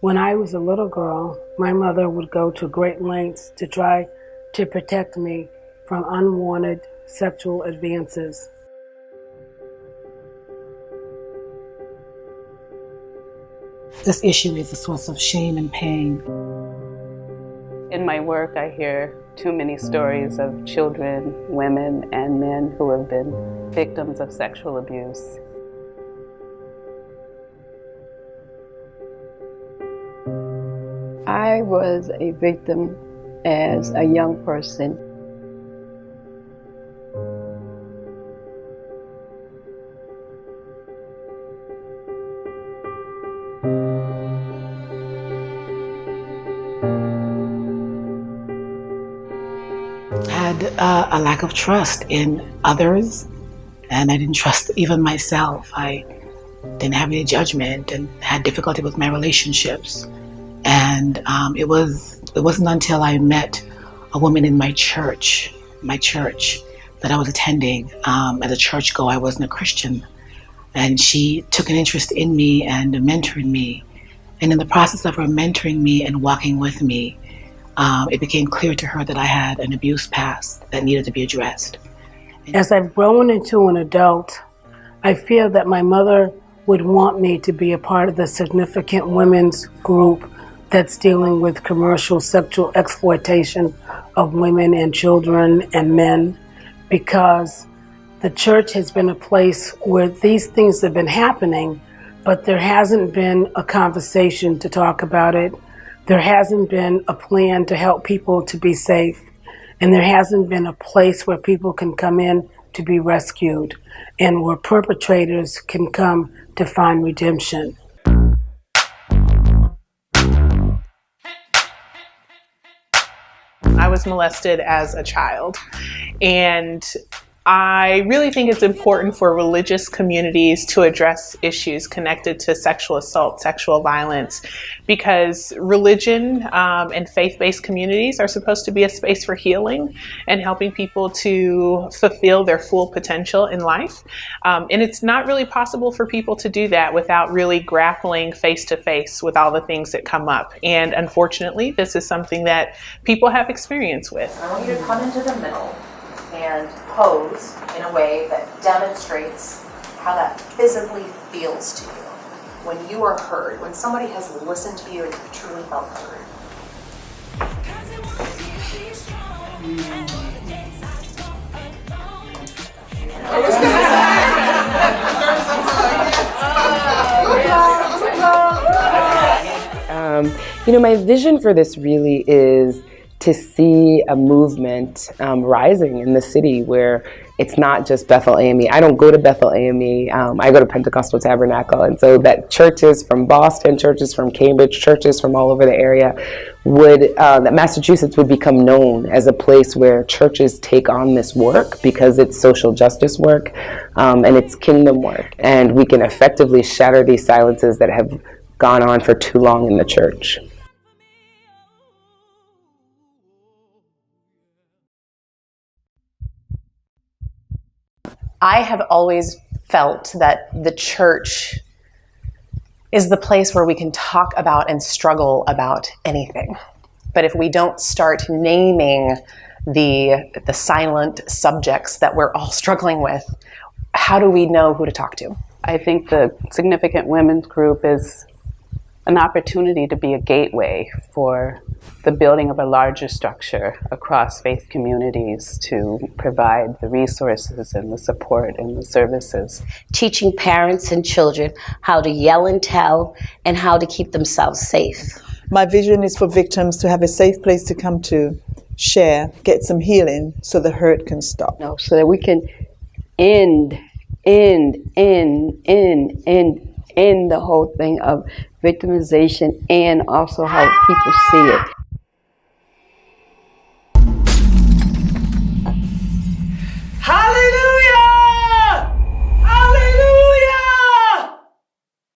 When I was a little girl, my mother would go to great lengths to try to protect me from unwanted sexual advances. This issue is a source of shame and pain. In my work, I hear too many stories of children, women, and men who have been victims of sexual abuse. I was a victim as a young person. I had a lack of trust in others, and I didn't trust even myself. I didn't have any judgment and had difficulty with my relationships. And it wasn't until I met a woman in my church that I was attending. As a churchgoer, I wasn't a Christian. And she took an interest in me and mentored me. And in the process of her mentoring me and walking with me, it became clear to her that I had an abuse past that needed to be addressed. As I've grown into an adult, I feel that my mother would want me to be a part of the significant women's group that's dealing with commercial sexual exploitation of women and children and men, because the church has been a place where these things have been happening, but there hasn't been a conversation to talk about it. There hasn't been a plan to help people to be safe, and there hasn't been a place where people can come in to be rescued and where perpetrators can come to find redemption. I was molested as a child, and I really think it's important for religious communities to address issues connected to sexual assault, sexual violence, because religion and faith-based communities are supposed to be a space for healing and helping people to fulfill their full potential in life. And it's not really possible for people to do that without really grappling face-to-face with all the things that come up. And unfortunately, this is something that people have experience with. I want you to come into the middle and pose in a way that demonstrates how that physically feels to you when you are heard, when somebody has listened to you and you've truly felt heard. My vision for this really is to see a movement rising in the city where it's not just Bethel AME. I don't go to Bethel AME, I go to Pentecostal Tabernacle. And so that churches from Boston, churches from Cambridge, churches from all over the area that Massachusetts would become known as a place where churches take on this work because it's social justice work and it's kingdom work. And we can effectively shatter these silences that have gone on for too long in the church. I have always felt that the church is the place where we can talk about and struggle about anything. But if we don't start naming the silent subjects that we're all struggling with, how do we know who to talk to? I think the significant women's group is an opportunity to be a gateway for the building of a larger structure across faith communities to provide the resources and the support and the services. Teaching parents and children how to yell and tell and how to keep themselves safe. My vision is for victims to have a safe place to come to, share, get some healing so the hurt can stop. So that we can end the whole thing of victimization and also how people see it.